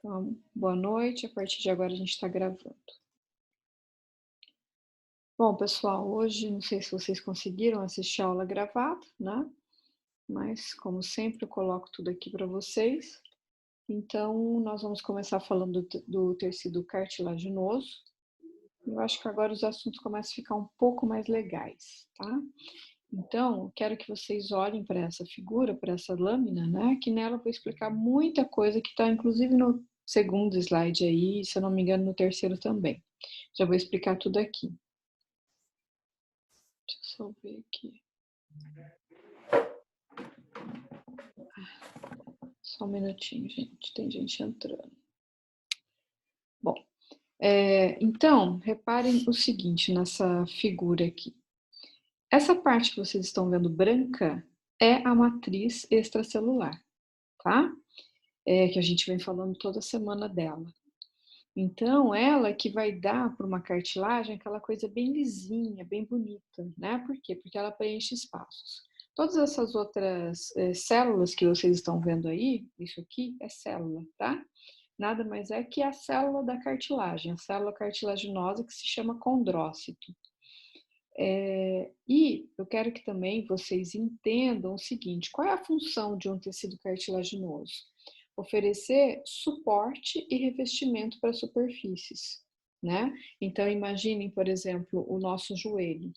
Então, boa noite. A partir de agora a gente está gravando. Bom, pessoal, hoje não sei se vocês conseguiram assistir a aula gravada, né? Mas, como sempre, eu coloco tudo aqui para vocês. Então, nós vamos começar falando do tecido cartilaginoso. Eu acho que agora os assuntos começam a ficar um pouco mais legais, tá? Então, quero que vocês olhem para essa figura, para essa lâmina, né? Que nela eu vou explicar muita coisa que está, inclusive, no segundo slide aí, se eu não me engano, no terceiro também. Já vou explicar tudo aqui. Deixa eu só ver aqui. Só um minutinho, gente. Tem gente entrando. Bom, então, reparem o seguinte nessa figura aqui. Essa parte que vocês estão vendo branca é a matriz extracelular, tá? Que a gente vem falando toda semana dela. Então, ela que vai dar para uma cartilagem aquela coisa bem lisinha, bem bonita, né? Por quê? Porque ela preenche espaços. Todas essas outras células que vocês estão vendo aí, isso aqui é célula, tá? Nada mais é que a célula da cartilagem, a célula cartilaginosa que se chama condrócito. E eu quero que também vocês entendam o seguinte, qual é a função de um tecido cartilaginoso? Oferecer suporte e revestimento para superfícies, né? Então, imaginem, por exemplo, o nosso joelho.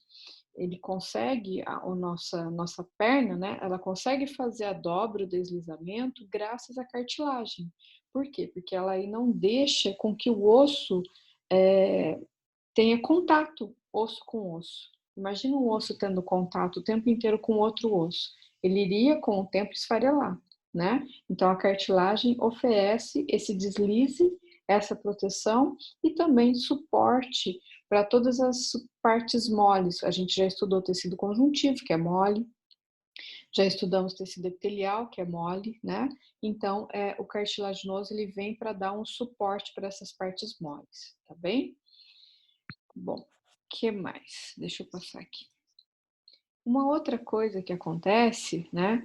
Ele consegue, a nossa perna, né? Ela consegue fazer a dobra, o deslizamento, graças à cartilagem. Por quê? Porque ela aí não deixa com que o osso tenha contato, osso com osso. Imagina um osso tendo contato o tempo inteiro com outro osso. Ele iria, com o tempo, esfarelar, né? Então, a cartilagem oferece esse deslize, essa proteção e também suporte para todas as partes moles. A gente já estudou tecido conjuntivo, que é mole, já estudamos tecido epitelial, que é mole, né? Então, o cartilaginoso ele vem para dar um suporte para essas partes moles, tá bem? Bom, o que mais? Deixa eu passar aqui. Uma outra coisa que acontece, né,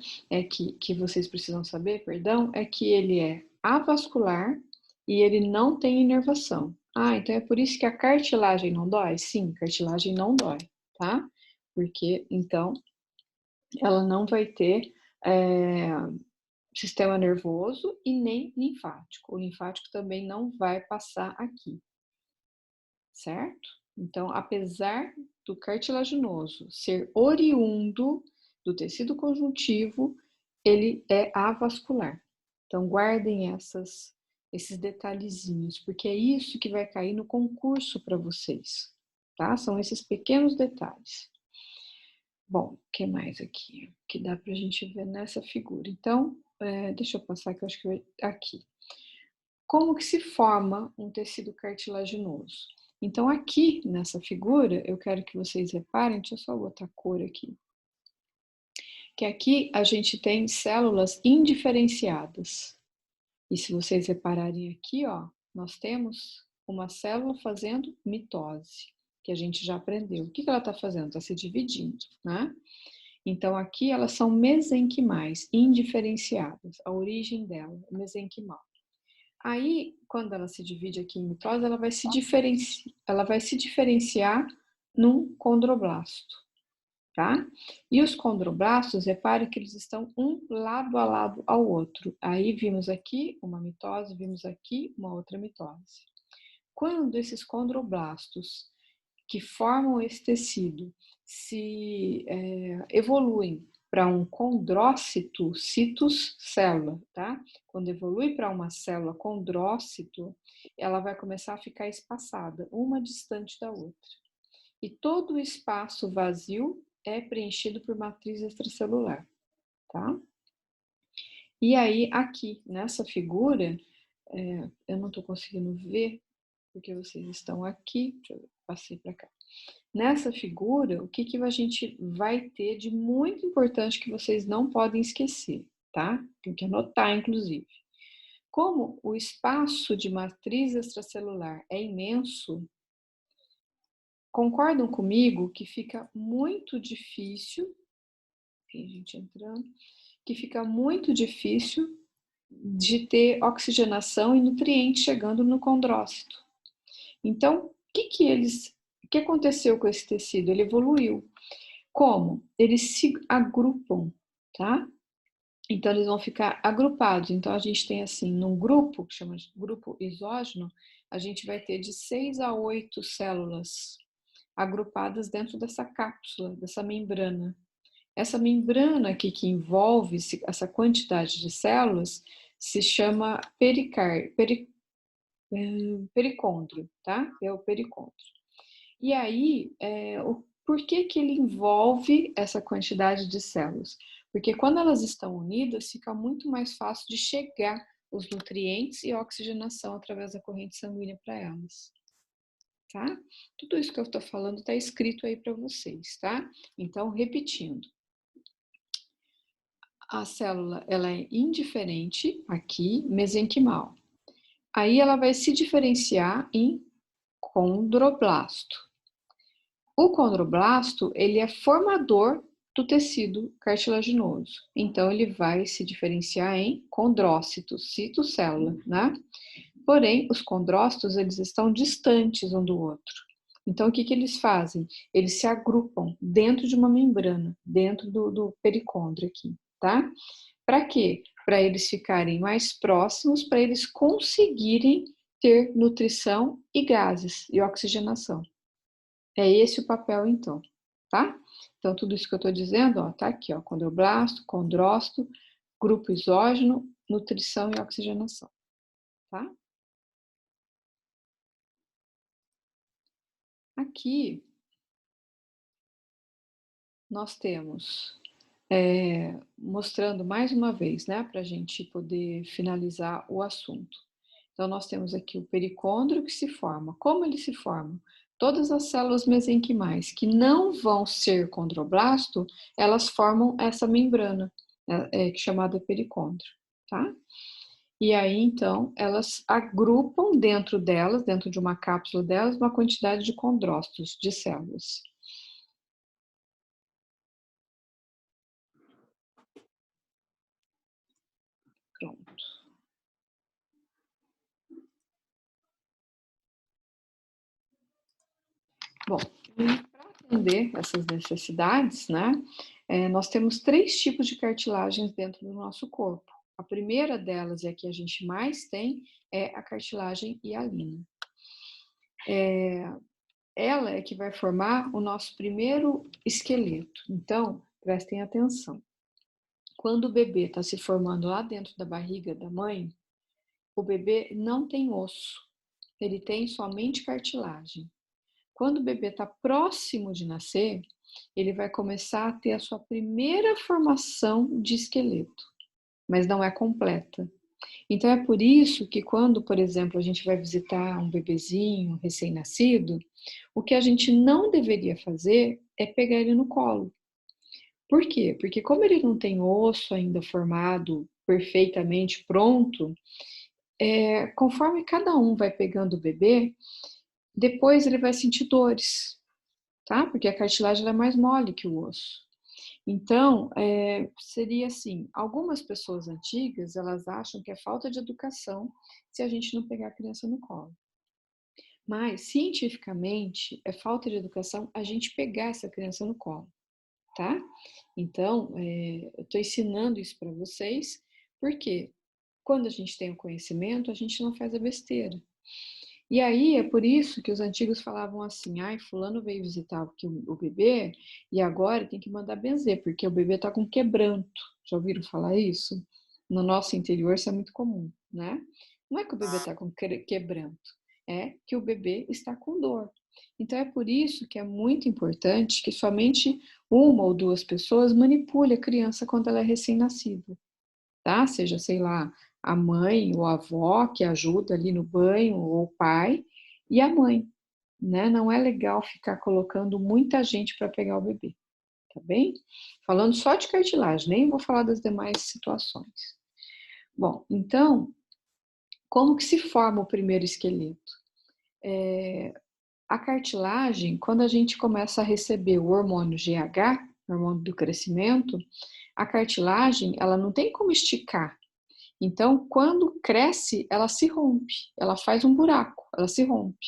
que vocês precisam saber, perdão, é que ele é avascular e ele não tem inervação. Ah, então é por isso que a cartilagem não dói? Sim, cartilagem não dói, tá? Porque, então, ela não vai ter sistema nervoso e nem linfático. O linfático também não vai passar aqui, certo? Então, apesar do cartilaginoso ser oriundo do tecido conjuntivo, ele é avascular. Então, guardem esses detalhezinhos, porque é isso que vai cair no concurso para vocês, tá? São esses pequenos detalhes. Bom, o que mais aqui? Que dá para a gente ver nessa figura. Então, deixa eu passar que eu acho que vai aqui. Como que se forma um tecido cartilaginoso? Então, aqui nessa figura, eu quero que vocês reparem, deixa eu só botar a cor aqui, que aqui a gente tem células indiferenciadas. E se vocês repararem aqui, ó, nós temos uma célula fazendo mitose, que a gente já aprendeu. O que ela está fazendo? Está se dividindo, né? Então, aqui elas são mesenquimais, indiferenciadas. A origem dela é mesenquimal. Aí, quando ela se divide aqui em mitose, ela vai se diferenciar num condroblasto, tá? E os condroblastos, repare que eles estão um lado a lado ao outro. Aí vimos aqui uma mitose, vimos aqui uma outra mitose. Quando esses condroblastos que formam esse tecido se evoluem para um condrócito, citus, célula, tá? Quando evolui para uma célula condrócito, ela vai começar a ficar espaçada, uma distante da outra. E todo o espaço vazio é preenchido por matriz extracelular, tá? E aí, aqui, nessa figura, eu não estou conseguindo ver, porque vocês estão aqui, deixa eu passei para cá. Nessa figura, o que a gente vai ter de muito importante que vocês não podem esquecer, tá? Tem que anotar, inclusive. Como o espaço de matriz extracelular é imenso, concordam comigo que fica muito difícil, tem gente entrando, que fica muito difícil de ter oxigenação e nutrientes chegando no condrócito. Então, o que aconteceu com esse tecido? Ele evoluiu. Como? Eles se agrupam, tá? Então, eles vão ficar agrupados. Então, a gente tem assim, num grupo, que chama de grupo isógeno, a gente vai ter de 6 a 8 células agrupadas dentro dessa cápsula, dessa membrana. Essa membrana aqui que envolve essa quantidade de células se chama pericôndrio, tá? É o pericôndrio. E aí, por que ele envolve essa quantidade de células? Porque quando elas estão unidas, fica muito mais fácil de chegar os nutrientes e a oxigenação através da corrente sanguínea para elas, tá? Tudo isso que eu estou falando está escrito aí para vocês, tá? Então, repetindo. A célula, ela é indiferente aqui, mesenquimal. Aí ela vai se diferenciar em condroblasto. O condroblasto, ele é formador do tecido cartilaginoso. Então, ele vai se diferenciar em condrócito, citocélula, né? Porém, os condrócitos, eles estão distantes um do outro. Então, o que eles fazem? Eles se agrupam dentro de uma membrana, dentro do pericôndrio aqui, tá? Para quê? Para eles ficarem mais próximos, para eles conseguirem ter nutrição e gases e oxigenação. É esse o papel, então, tá? Então, tudo isso que eu estou dizendo, ó, tá aqui, ó, condroblasto, condrócito, grupo isógeno, nutrição e oxigenação, tá? Aqui, nós temos, mostrando mais uma vez, né, para a gente poder finalizar o assunto. Então, nós temos aqui o pericôndrio que se forma. Como ele se forma? Todas as células mesenquimais que não vão ser condroblasto, elas formam essa membrana, chamada pericôndrio, tá? E aí, então, elas agrupam dentro delas, dentro de uma cápsula delas, uma quantidade de condrócitos, de células. Pronto. Bom, para atender essas necessidades, né, nós temos 3 tipos de cartilagens dentro do nosso corpo. A primeira delas, e a que a gente mais tem, é a cartilagem hialina. Ela é que vai formar o nosso primeiro esqueleto. Então, prestem atenção. Quando o bebê está se formando lá dentro da barriga da mãe, o bebê não tem osso, ele tem somente cartilagem. Quando o bebê está próximo de nascer, ele vai começar a ter a sua primeira formação de esqueleto, mas não é completa. Então é por isso que quando, por exemplo, a gente vai visitar um bebezinho recém-nascido, o que a gente não deveria fazer é pegar ele no colo. Por quê? Porque como ele não tem osso ainda formado perfeitamente pronto, conforme cada um vai pegando o bebê, depois ele vai sentir dores, tá? Porque a cartilagem é mais mole que o osso. Então, seria assim, algumas pessoas antigas, elas acham que é falta de educação se a gente não pegar a criança no colo. Mas, cientificamente, é falta de educação a gente pegar essa criança no colo, tá? Então, eu estou ensinando isso para vocês, porque quando a gente tem o conhecimento, a gente não faz a besteira. E aí é por isso que os antigos falavam assim, ai, fulano veio visitar o bebê e agora tem que mandar benzer, porque o bebê está com quebranto. Já ouviram falar isso? No nosso interior isso é muito comum, né? Não é que o bebê está com quebranto, é que o bebê está com dor. Então é por isso que é muito importante que somente uma ou duas pessoas manipule a criança quando ela é recém-nascida, tá? Seja, sei lá, a mãe ou a avó que ajuda ali no banho, ou o pai, e a mãe, né? Não é legal ficar colocando muita gente para pegar o bebê, tá bem? Falando só de cartilagem, nem vou falar das demais situações. Bom, então, como que se forma o primeiro esqueleto? A cartilagem, quando a gente começa a receber o hormônio GH, hormônio do crescimento, a cartilagem, ela não tem como esticar. Então, quando cresce, ela se rompe, ela faz um buraco, ela se rompe.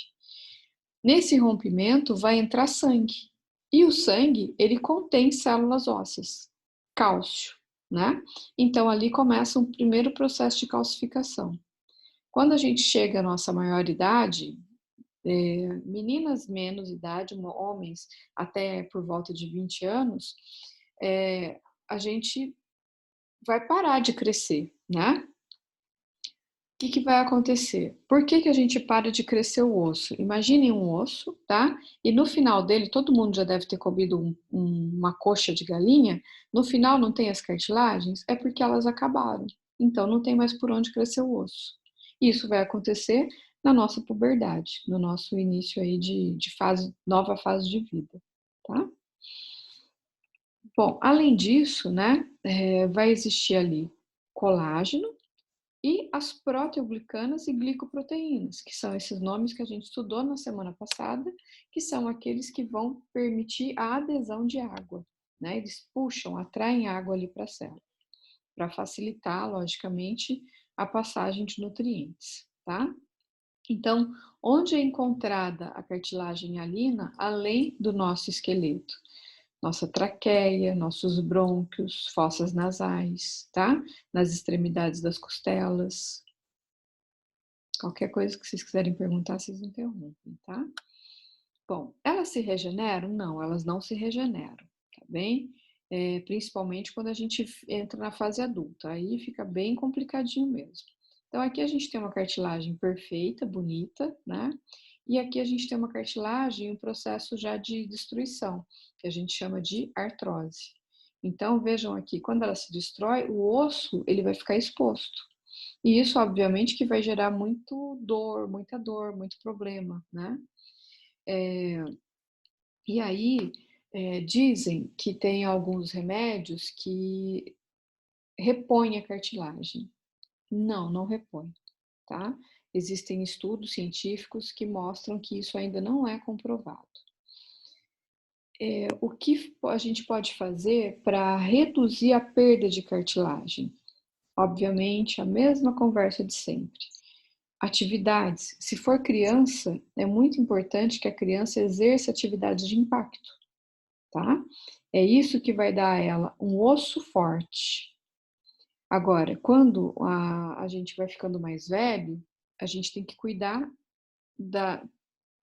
Nesse rompimento vai entrar sangue. E o sangue, ele contém células ósseas, cálcio, né? Então, ali começa um primeiro processo de calcificação. Quando a gente chega à nossa maioridade, meninas menos idade, homens até por volta de 20 anos, a gente vai parar de crescer, né? O que vai acontecer? Por que a gente para de crescer o osso? Imaginem um osso, tá? E no final dele, todo mundo já deve ter comido uma coxa de galinha. No final não tem as cartilagens? É porque elas acabaram. Então não tem mais por onde crescer o osso. Isso vai acontecer na nossa puberdade, no nosso início aí de fase, nova fase de vida, tá? Bom, além disso, né, vai existir ali colágeno, e as proteoglicanas e glicoproteínas, que são esses nomes que a gente estudou na semana passada, que são aqueles que vão permitir a adesão de água, né? Eles puxam, atraem água ali para a célula, para facilitar, logicamente, a passagem de nutrientes, tá? Então, onde é encontrada a cartilagem hialina, além do nosso esqueleto? Nossa traqueia, nossos brônquios, fossas nasais, tá? Nas extremidades das costelas. Qualquer coisa que vocês quiserem perguntar, vocês interrompem, tá? Bom, elas se regeneram? Não, elas não se regeneram, tá bem? Principalmente quando a gente entra na fase adulta, aí fica bem complicadinho mesmo. Então, aqui a gente tem uma cartilagem perfeita, bonita, né? E aqui a gente tem uma cartilagem em processo já de destruição, que a gente chama de artrose. Então, vejam aqui, quando ela se destrói, o osso ele vai ficar exposto. E isso, obviamente, que vai gerar muita dor, muito problema, né? E aí, dizem que tem alguns remédios que repõem a cartilagem. Não, não repõe, tá? Existem estudos científicos que mostram que isso ainda não é comprovado. O que a gente pode fazer para reduzir a perda de cartilagem? Obviamente, a mesma conversa de sempre. Atividades. Se for criança, é muito importante que a criança exerça atividades de impacto, tá? É isso que vai dar a ela um osso forte. Agora, quando a gente vai ficando mais velho, a gente tem que cuidar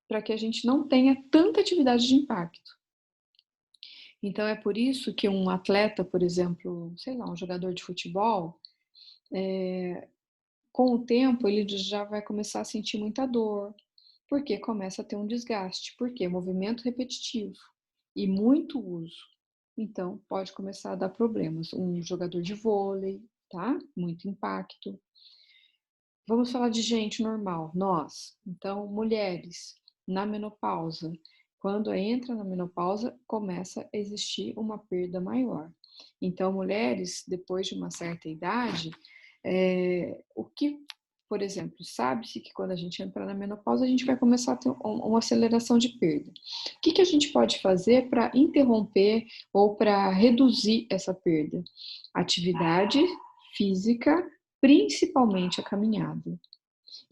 para que a gente não tenha tanta atividade de impacto. Então, é por isso que um atleta, por exemplo, sei lá, um jogador de futebol, com o tempo ele já vai começar a sentir muita dor, porque começa a ter um desgaste, porque movimento repetitivo e muito uso. Então, pode começar a dar problemas. Um jogador de vôlei, tá? Muito impacto. Vamos falar de gente normal, nós. Então, mulheres na menopausa. Quando entra na menopausa, começa a existir uma perda maior. Então, mulheres, depois de uma certa idade, o que, por exemplo, sabe-se que quando a gente entrar na menopausa, a gente vai começar a ter uma aceleração de perda. O que a gente pode fazer para interromper ou para reduzir essa perda? Atividade física, principalmente a caminhada.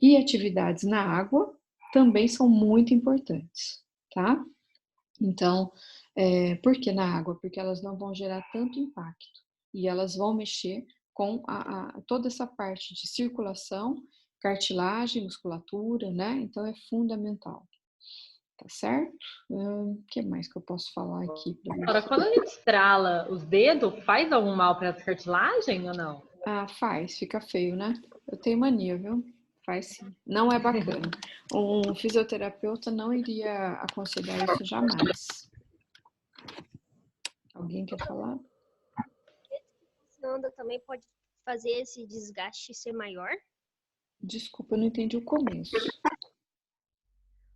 E atividades na água também são muito importantes, tá? Então, por que na água? Porque elas não vão gerar tanto impacto e elas vão mexer com toda essa parte de circulação, cartilagem, musculatura, né? Então é fundamental, tá certo? O que mais que eu posso falar aqui para Agora, você? quando a gente estrala os dedos, faz algum mal para a cartilagem ou não? Ah, faz, fica feio, né? Eu tenho mania, viu? Faz sim. Não é bacana. Um fisioterapeuta não iria aconselhar isso jamais. Alguém quer falar? Você anda também pode fazer esse desgaste ser maior. Desculpa, eu não entendi o começo.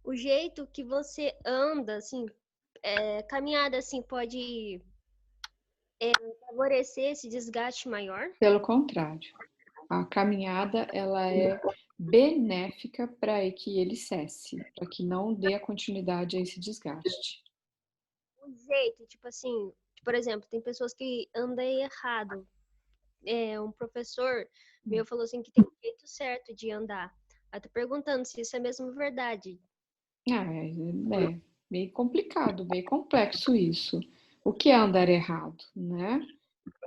O jeito que você anda, assim, caminhada, assim, pode favorecer esse desgaste maior. Pelo contrário, a caminhada ela é benéfica para que ele cesse, para que não dê a continuidade a esse desgaste. O jeito, tipo assim, por exemplo, tem pessoas que andam errado. Um professor meu falou assim que tem um jeito certo de andar. Eu tô perguntando se isso é mesmo verdade. Ah, é meio complicado, meio complexo isso. O que é andar errado, né?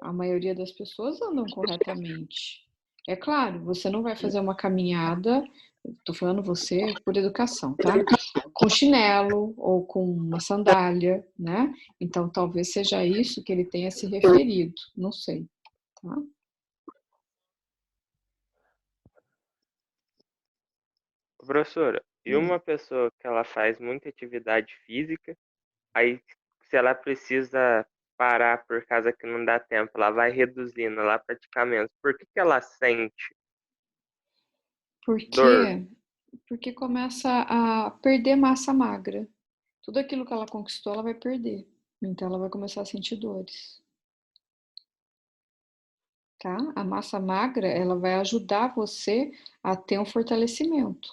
A maioria das pessoas andam corretamente. É claro, você não vai fazer uma caminhada, tô falando você por educação, tá? Com chinelo ou com uma sandália, né? Então talvez seja isso que ele tenha se referido, não sei, tá? Professora, e Hum. uma pessoa que ela faz muita atividade física, aí se ela precisa parar por causa que não dá tempo, ela vai reduzindo lá praticamente. Por que que ela sente Por dor? quê? Porque começa a perder massa magra. Tudo aquilo que ela conquistou, ela vai perder. Então ela vai começar a sentir dores, tá? A massa magra, ela vai ajudar você a ter um fortalecimento.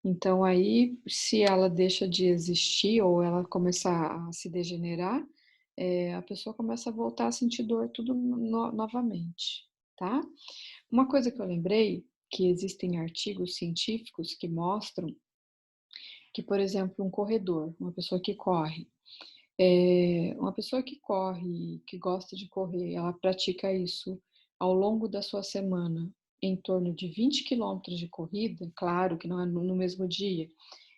Então aí, se ela deixa de existir ou ela começar a se degenerar, a pessoa começa a voltar a sentir dor tudo novamente, tá? Uma coisa que eu lembrei, que existem artigos científicos que mostram que, por exemplo, um corredor, uma pessoa que corre, que gosta de correr, ela pratica isso ao longo da sua semana, em torno de 20 quilômetros de corrida, claro que não é no mesmo dia,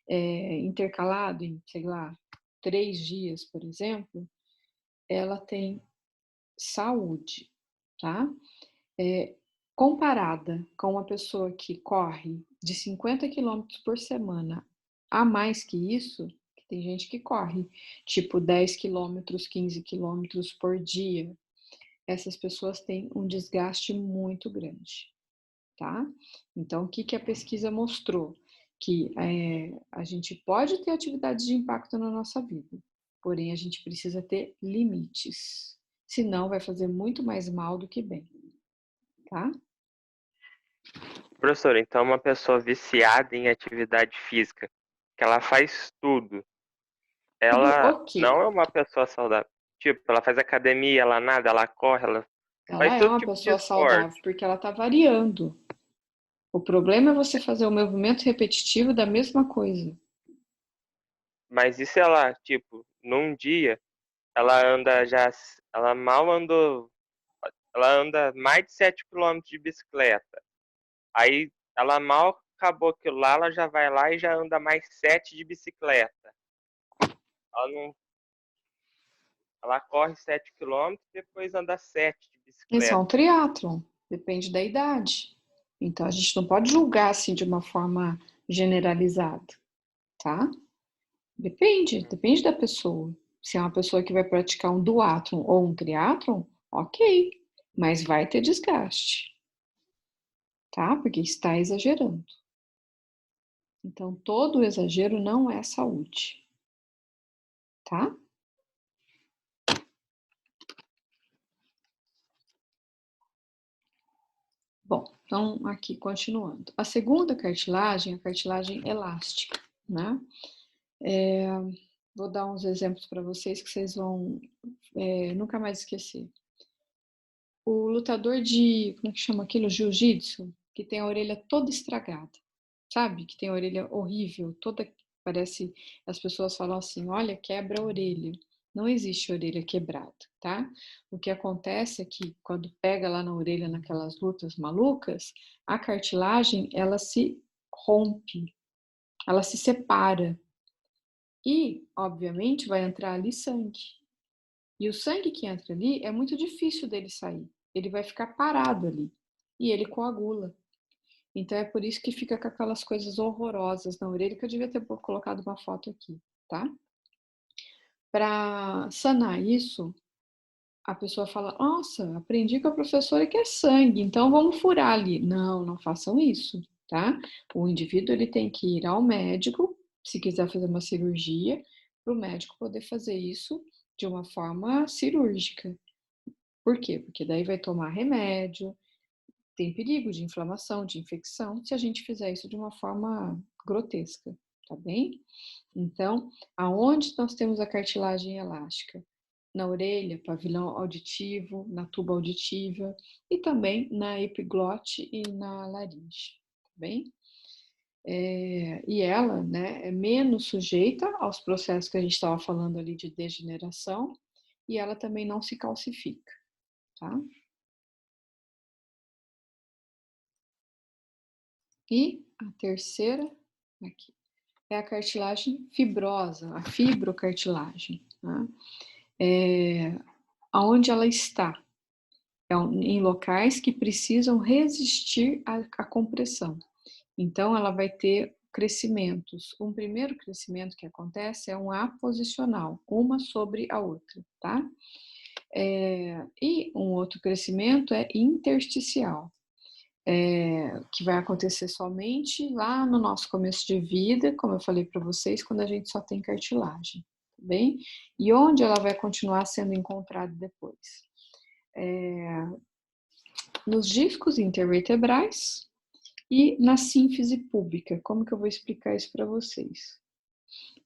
intercalado em, sei lá, 3 dias, por exemplo, ela tem saúde, tá? Comparada com uma pessoa que corre de 50 quilômetros por semana a mais que isso, tem gente que corre tipo 10 quilômetros, 15 quilômetros por dia. Essas pessoas têm um desgaste muito grande, tá? Então, o que que a pesquisa mostrou? Que a gente pode ter atividades de impacto na nossa vida, porém a gente precisa ter limites, senão vai fazer muito mais mal do que bem, tá? Professora, então uma pessoa viciada em atividade física, que ela faz tudo, Tudo ela ok. não é uma pessoa saudável. Tipo, ela faz academia, ela nada, ela corre, ela faz Ela é todo uma tipo de pessoa esporte. saudável porque ela está variando. O problema é você fazer o movimento repetitivo da mesma coisa. Mas e se ela, tipo, num dia, ela mal andou, ela anda mais de 7 quilômetros de bicicleta. Aí ela mal acabou aquilo lá, ela já vai lá e já anda mais 7 de bicicleta. Ela não, ela corre 7 quilômetros e depois anda 7 de Isso é um bicicleta. triatlon, depende da idade. Então a gente não pode julgar assim de uma forma generalizada, tá? Depende da pessoa. Se é uma pessoa que vai praticar um duatlon ou um triatlon, ok, mas vai ter desgaste, tá? Porque está exagerando. Então todo exagero não é saúde, tá? Bom, então aqui continuando. A segunda cartilagem, a cartilagem elástica, né? Vou dar uns exemplos para vocês que vocês vão nunca mais esquecer. O lutador de, como é que chama aquilo? Jiu-jitsu, que tem a orelha toda estragada, sabe? Que tem a orelha horrível, toda, parece, as pessoas falam assim, olha, quebra a orelha. Não existe orelha quebrada, tá? O que acontece é que quando pega lá na orelha, naquelas lutas malucas, a cartilagem, ela se rompe, ela se separa. E, obviamente, vai entrar ali sangue. E o sangue que entra ali é muito difícil dele sair. Ele vai ficar parado ali. E ele coagula. Então é por isso que fica com aquelas coisas horrorosas na orelha, que eu devia ter colocado uma foto aqui, tá? Para sanar isso, a pessoa fala: Nossa, aprendi com a professora que é sangue, então vamos furar ali. Não, não façam isso, tá? O indivíduo ele tem que ir ao médico, se quiser fazer uma cirurgia, para o médico poder fazer isso de uma forma cirúrgica. Por quê? Porque daí vai tomar remédio, tem perigo de inflamação, de infecção, se a gente fizer isso de uma forma grotesca, tá bem? Então, aonde nós temos a cartilagem elástica? na orelha, pavilhão auditivo, na tuba auditiva e também na epiglote e na laringe, tá bem? E ela, né, é menos sujeita aos processos que a gente estava falando ali de degeneração e ela também não se calcifica, tá? E a terceira, aqui, é a cartilagem fibrosa, a fibrocartilagem, né? Aonde ela está? Em locais que precisam resistir à compressão. Então, ela vai ter crescimentos. Um primeiro crescimento que acontece é um aposicional, uma sobre a outra, tá? E um outro crescimento é intersticial, que vai acontecer somente lá no nosso começo de vida, como eu falei para vocês, quando a gente só tem cartilagem, tá bem? E onde ela vai continuar sendo encontrada depois? Nos discos intervertebrais e na sínfise púbica. Como que eu vou explicar isso para vocês?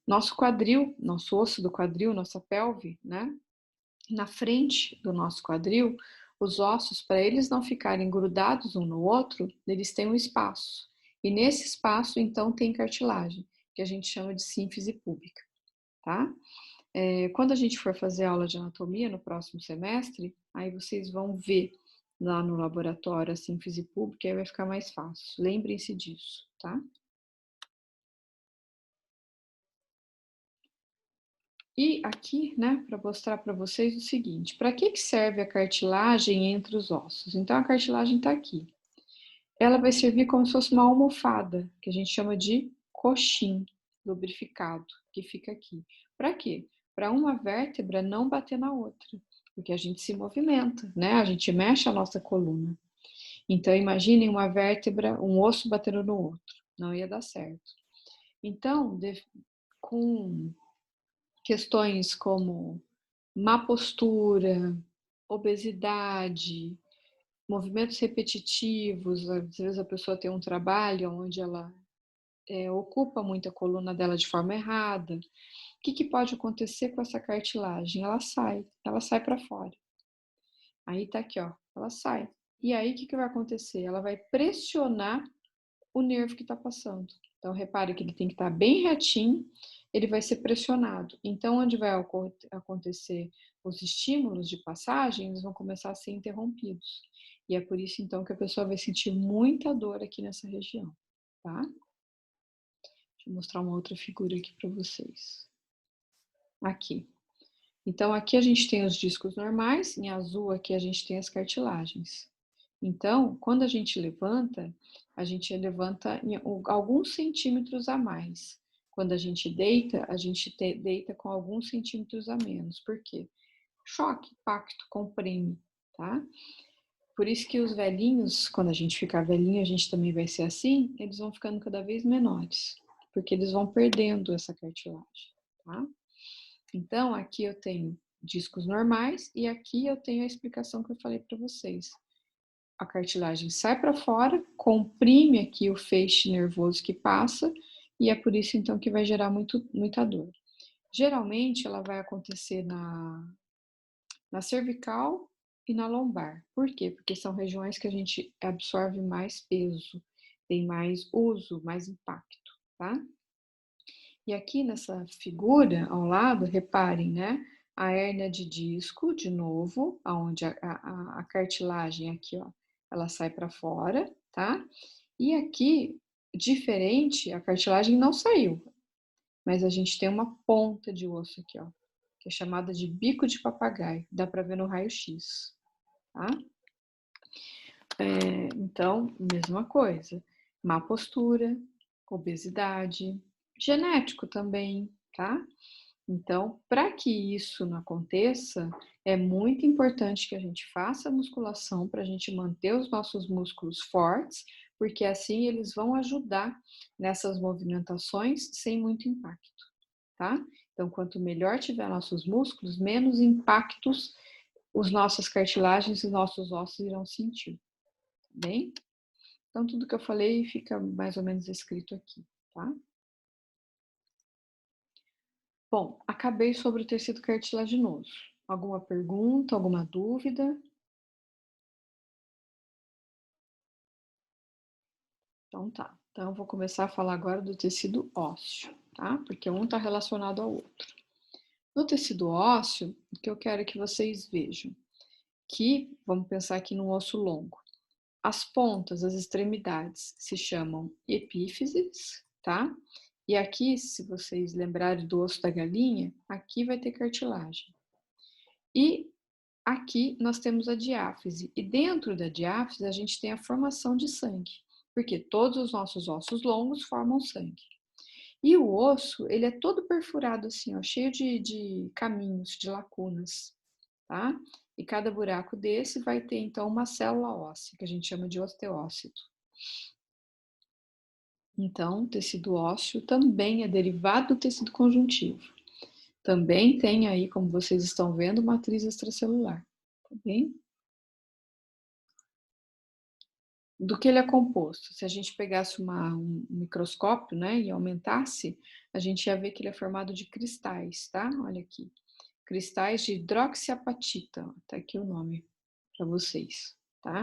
Nosso quadril, nosso osso do quadril, nossa pelve, né? Na frente do nosso quadril, os ossos, para eles não ficarem grudados um no outro, eles têm um espaço. E nesse espaço, então, tem cartilagem, que a gente chama de sínfise púbica, tá? Quando a gente for fazer aula de anatomia no próximo semestre, aí vocês vão ver lá no laboratório a sínfise púbica, aí vai ficar mais fácil. Lembrem-se disso, tá? E aqui, né, para mostrar para vocês o seguinte, para que serve a cartilagem entre os ossos? Então, a cartilagem está aqui. Ela vai servir como se fosse uma almofada, que a gente chama de coxim lubrificado, que fica aqui. Para quê? Para uma vértebra não bater na outra, porque a gente se movimenta, né? A gente mexe a nossa coluna. Então, imaginem uma vértebra, um osso batendo no outro. Não ia dar certo. Então, com questões como má postura, obesidade, movimentos repetitivos, às vezes a pessoa tem um trabalho onde ela ocupa muito a coluna dela de forma errada. O que pode acontecer com essa cartilagem? Ela sai para fora. Aí tá aqui, ó, ela sai. E aí o que vai acontecer? Ela vai pressionar o nervo que está passando. Então, repare que ele tem que estar bem retinho, ele vai ser pressionado. Então, onde vai acontecer os estímulos de passagem, eles vão começar a ser interrompidos. E é por isso, então, que a pessoa vai sentir muita dor aqui nessa região, tá? Deixa eu mostrar uma outra figura aqui para vocês. Aqui. Então, aqui a gente tem os discos normais, em azul aqui a gente tem as cartilagens. Então, quando a gente levanta em alguns centímetros a mais. Quando a gente deita deita com alguns centímetros a menos. Por quê? Choque, impacto, comprime, tá? Por isso que os velhinhos, quando a gente ficar velhinho, a gente também vai ser assim, eles vão ficando cada vez menores, porque eles vão perdendo essa cartilagem, tá? Então, aqui eu tenho discos normais e aqui eu tenho a explicação que eu falei para vocês. A cartilagem sai para fora, comprime aqui o feixe nervoso que passa e é por isso então que vai gerar muita dor. Geralmente ela vai acontecer na cervical e na lombar. Por quê? Porque são regiões que a gente absorve mais peso, tem mais uso, mais impacto, tá? E aqui nessa figura, ao lado, reparem, né? A hérnia de disco, de novo, onde a cartilagem aqui, ó, ela sai para fora, tá? E aqui, diferente, a cartilagem não saiu, mas a gente tem uma ponta de osso aqui, ó, que é chamada de bico de papagaio, dá para ver no raio-x, tá? Então, mesma coisa, má postura, obesidade, genético também, tá? Então, para que isso não aconteça, é muito importante que a gente faça a musculação para a gente manter os nossos músculos fortes, porque assim eles vão ajudar nessas movimentações sem muito impacto, tá? Então, quanto melhor tiver nossos músculos, menos impactos os nossas cartilagens e nossos ossos irão sentir, tá bem? Então, tudo que eu falei fica mais ou menos escrito aqui, tá? Bom, acabei sobre o tecido cartilaginoso. Alguma pergunta, alguma dúvida? Então tá. Então eu vou começar a falar agora do tecido ósseo, tá? Porque um está relacionado ao outro. No tecido ósseo, o que eu quero é que vocês vejam que, vamos pensar aqui num osso longo. As pontas, as extremidades, se chamam epífises, tá? E aqui, se vocês lembrarem do osso da galinha, aqui vai ter cartilagem. E aqui nós temos a diáfise. E dentro da diáfise a gente tem a formação de sangue, porque todos os nossos ossos longos formam sangue. E o osso, ele é todo perfurado assim, ó, cheio de caminhos, de lacunas, tá? E cada buraco desse vai ter, então, uma célula óssea, que a gente chama de osteócito. Então, o tecido ósseo também é derivado do tecido conjuntivo. Também tem aí, como vocês estão vendo, matriz extracelular, tá bem? Do que ele é composto? Se a gente pegasse um microscópio, né, e aumentasse, a gente ia ver que ele é formado de cristais, tá? Olha aqui. Cristais de hidroxiapatita, tá aqui o nome para vocês, tá?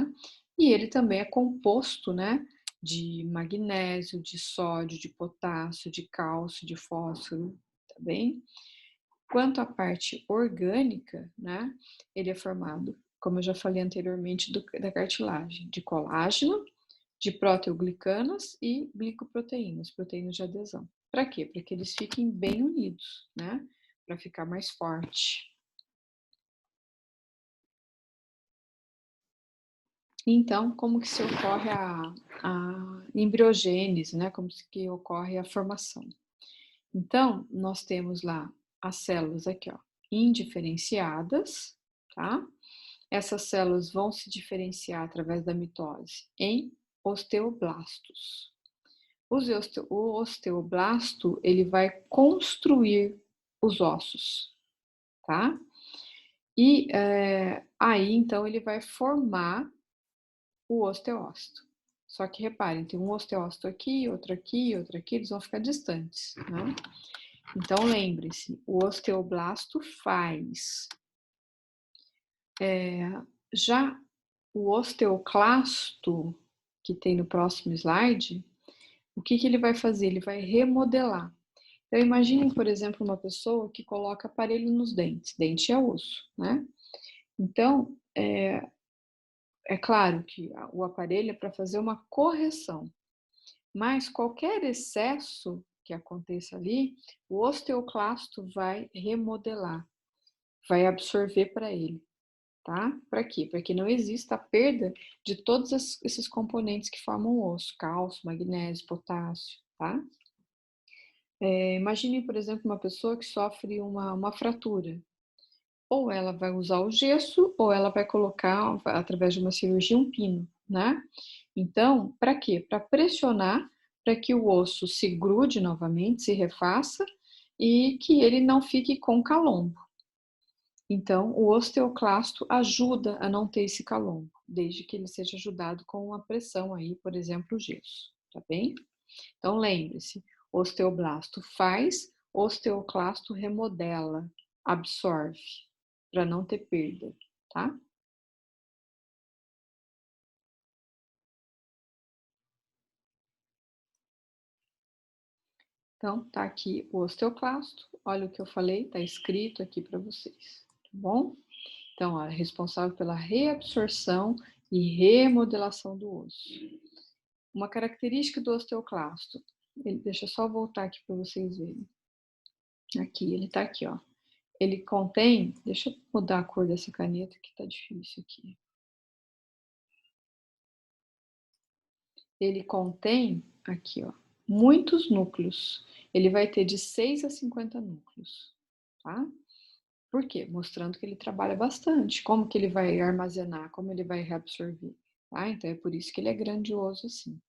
E ele também é composto, né, de magnésio, de sódio, de potássio, de cálcio, de fósforo, tá bem? Quanto à parte orgânica, né, ele é formado, como eu já falei anteriormente, da cartilagem, de colágeno, de proteoglicanas e glicoproteínas, proteínas de adesão. Para quê? Para que eles fiquem bem unidos, né? Para ficar mais forte. Então, como que se ocorre a embriogênese, né? Como que ocorre a formação? Então, nós temos lá as células aqui, ó, indiferenciadas, tá? Essas células vão se diferenciar através da mitose em osteoblastos. O osteoblasto, ele vai construir os ossos, tá? E aí, então, ele vai formar o osteócito. Só que reparem, tem um osteócito aqui, outro aqui, outro aqui, eles vão ficar distantes, né? Então, lembre-se, o osteoblasto faz. Já o osteoclasto, que tem no próximo slide, o que ele vai fazer? Ele vai remodelar. Então, imaginem, por exemplo, uma pessoa que coloca aparelho nos dentes. Dente é osso, né? Então, é claro que o aparelho é para fazer uma correção, mas qualquer excesso que aconteça ali, o osteoclasto vai remodelar, vai absorver para ele, tá? Para quê? Para que não exista a perda de todos esses componentes que formam o osso, cálcio, magnésio, potássio, tá? Imagine, por exemplo, uma pessoa que sofre uma fratura. Ou ela vai usar o gesso, ou ela vai colocar, através de uma cirurgia, um pino, né? Então, para quê? Para pressionar para que o osso se grude novamente, se refaça e que ele não fique com calombo. Então, o osteoclasto ajuda a não ter esse calombo, desde que ele seja ajudado com a pressão aí, por exemplo, o gesso, tá bem? Então, lembre-se, osteoblasto faz, osteoclasto remodela, absorve, para não ter perda, tá? Então, tá aqui o osteoclasto, olha o que eu falei, tá escrito aqui para vocês, tá bom? Então, ó, é responsável pela reabsorção e remodelação do osso. Uma característica do osteoclasto, deixa eu só voltar aqui para vocês verem. Aqui, ele tá aqui, ó. Ele contém, deixa eu mudar a cor dessa caneta que tá difícil aqui. Ele contém, aqui, ó, muitos núcleos. Ele vai ter de 6 a 50 núcleos, tá? Por quê? Mostrando que ele trabalha bastante. Como que ele vai armazenar, como ele vai reabsorver, tá? Então é por isso que ele é grandioso assim.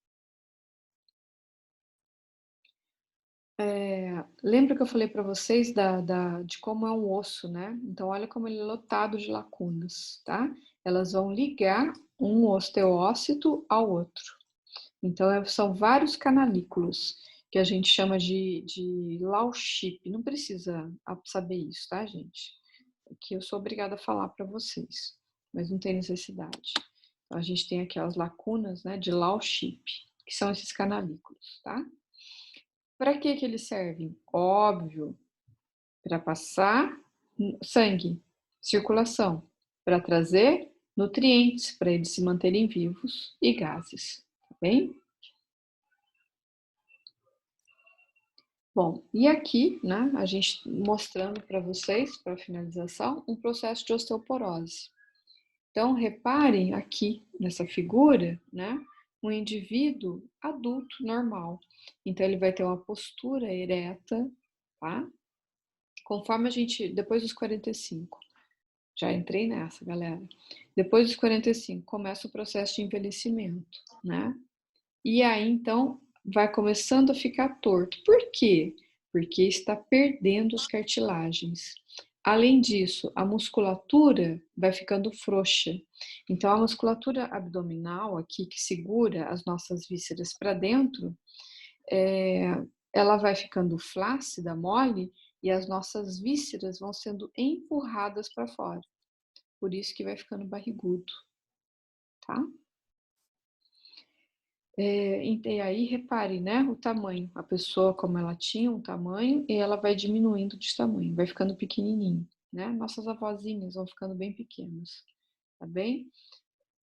Lembra que eu falei para vocês de como é um osso, né? Então olha como ele é lotado de lacunas, tá? Elas vão ligar um osteócito ao outro. Então, são vários canalículos, que a gente chama de Lau-Chip. Não precisa saber isso, tá, gente? que eu sou obrigada a falar para vocês, mas não tem necessidade. Então, a gente tem aqui as lacunas, né, de Lau-Ship, que são esses canalículos, tá? Para que eles servem? Óbvio, para passar sangue, circulação, para trazer nutrientes, para eles se manterem vivos e gases, tá bem? Bom, e aqui, né, a gente mostrando para vocês, para finalização, um processo de osteoporose. Então, reparem aqui nessa figura, né, um indivíduo adulto, normal. Então, ele vai ter uma postura ereta, tá? Conforme a gente, depois dos 45, já entrei nessa, galera. Depois dos 45, começa o processo de envelhecimento, né? E aí, então, vai começando a ficar torto. Por quê? Porque está perdendo as cartilagens. Além disso, a musculatura vai ficando frouxa. Então, a musculatura abdominal aqui, que segura as nossas vísceras para dentro, ela vai ficando flácida, mole, e as nossas vísceras vão sendo empurradas para fora. Por isso que vai ficando barrigudo, tá? E aí, repare, né, o tamanho. A pessoa, como ela tinha um tamanho, e ela vai diminuindo de tamanho, vai ficando pequenininho, né? Nossas avózinhas vão ficando bem pequenas, tá bem?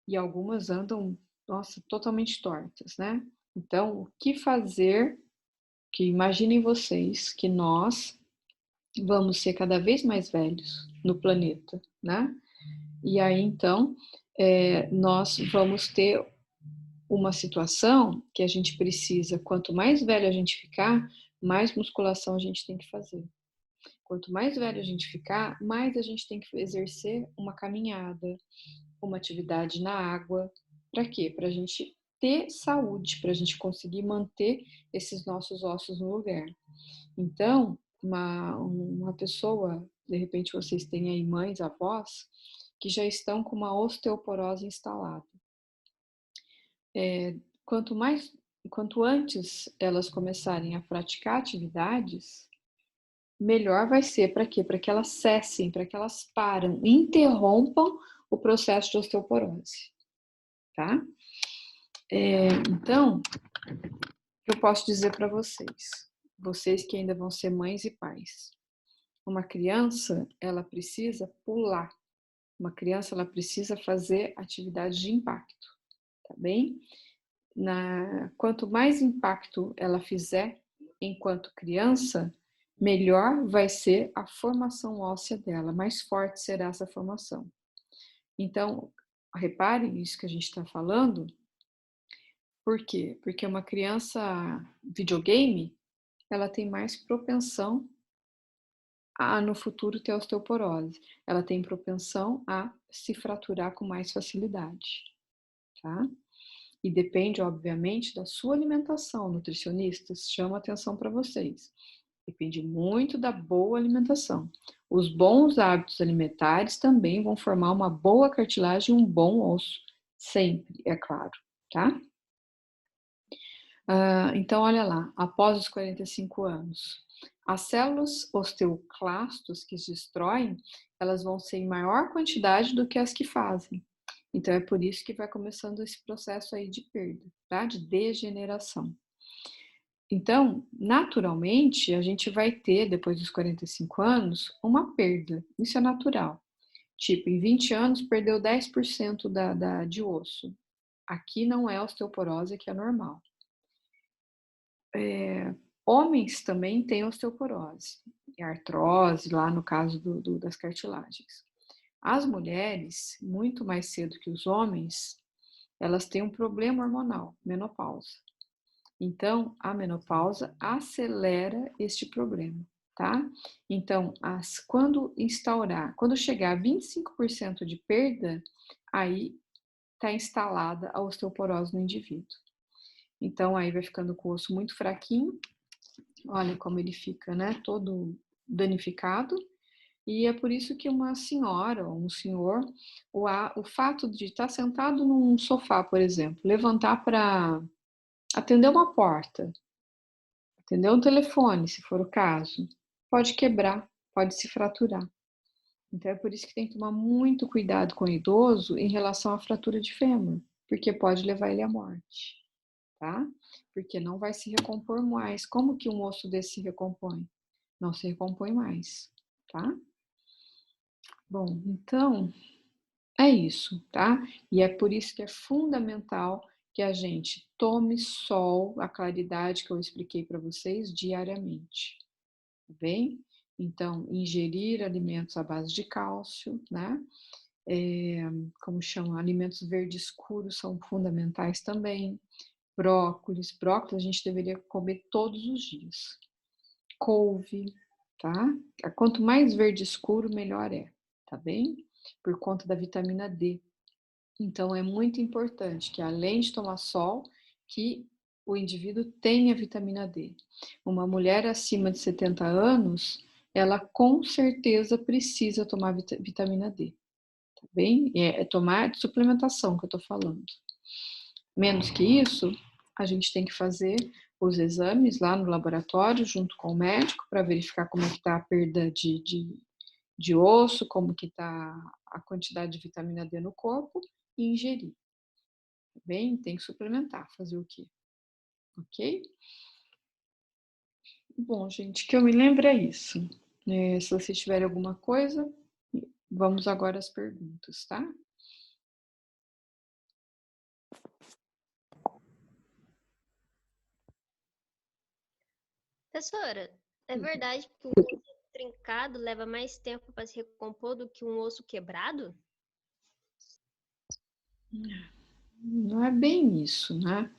E algumas andam, nossa, totalmente tortas, né? Então, o que fazer? Que imaginem vocês que nós vamos ser cada vez mais velhos no planeta, né? E aí, então, nós vamos ter uma situação que a gente precisa, quanto mais velho a gente ficar, mais musculação a gente tem que fazer. Quanto mais velho a gente ficar, mais a gente tem que exercer uma caminhada, uma atividade na água. Para quê? Para a gente ter saúde, para a gente conseguir manter esses nossos ossos no lugar. Então, uma pessoa, de repente vocês têm aí mães, avós, que já estão com uma osteoporose instalada. Quanto antes elas começarem a praticar atividades, melhor vai ser para quê? Para que elas cessem, para que elas param, interrompam o processo de osteoporose, tá? Então, eu posso dizer para vocês que ainda vão ser mães e pais, uma criança, ela precisa pular, uma criança, ela precisa fazer atividade de impacto, tá bem? Quanto mais impacto ela fizer enquanto criança, melhor vai ser a formação óssea dela, mais forte será essa formação. Então, reparem isso que a gente está falando. Por quê? Porque uma criança videogame, ela tem mais propensão a no futuro ter osteoporose. Ela tem propensão a se fraturar com mais facilidade, tá? E depende, obviamente, da sua alimentação. Nutricionistas, chamo a atenção para vocês. Depende muito da boa alimentação. Os bons hábitos alimentares também vão formar uma boa cartilagem e um bom osso. Sempre, é claro, tá? Então, olha lá, após os 45 anos, as células osteoclastos que se destroem, elas vão ser em maior quantidade do que as que fazem. Então, é por isso que vai começando esse processo aí de perda, tá? De degeneração. Então, naturalmente, a gente vai ter, depois dos 45 anos, uma perda. Isso é natural. Tipo, em 20 anos, perdeu 10% de osso. Aqui não é osteoporose, que é normal. Homens também têm osteoporose e artrose, lá no caso das cartilagens. As mulheres, muito mais cedo que os homens, elas têm um problema hormonal, menopausa. Então, a menopausa acelera este problema, tá? Então, quando chegar a 25% de perda, aí está instalada a osteoporose no indivíduo. Então, aí vai ficando com o osso muito fraquinho. Olha como ele fica, né? Todo danificado. E é por isso que uma senhora ou um senhor, o fato de estar sentado num sofá, por exemplo, levantar para atender uma porta, atender um telefone, se for o caso, pode quebrar, pode se fraturar. Então, é por isso que tem que tomar muito cuidado com o idoso em relação à fratura de fêmur, porque pode levar ele à morte, tá? Porque não vai se recompor mais. Como que um osso desse se recompõe? Não se recompõe mais, tá? Bom, então, é isso, tá? E é por isso que é fundamental que a gente tome sol, a claridade que eu expliquei para vocês, diariamente, tá bem? Então, ingerir alimentos à base de cálcio, né? Como chama? Alimentos verdes escuros são fundamentais também. Brócolis a gente deveria comer todos os dias. Couve, tá? Quanto mais verde escuro, melhor é, tá bem? Por conta da vitamina D. Então, é muito importante que, além de tomar sol, que o indivíduo tenha vitamina D. Uma mulher acima de 70 anos, ela com certeza precisa tomar vitamina D, tá bem? É tomar de suplementação que eu tô falando. Menos que isso, a gente tem que fazer os exames lá no laboratório, junto com o médico, para verificar como é que tá a perda de osso, como que tá a quantidade de vitamina D no corpo e ingerir. Tá bem? Tem que suplementar, fazer o quê? Ok? Bom, gente, que eu me lembro é isso. Se vocês tiverem alguma coisa, vamos agora às perguntas, tá? Professora, é verdade que um osso trincado leva mais tempo para se recompor do que um osso quebrado? Não é bem isso, né?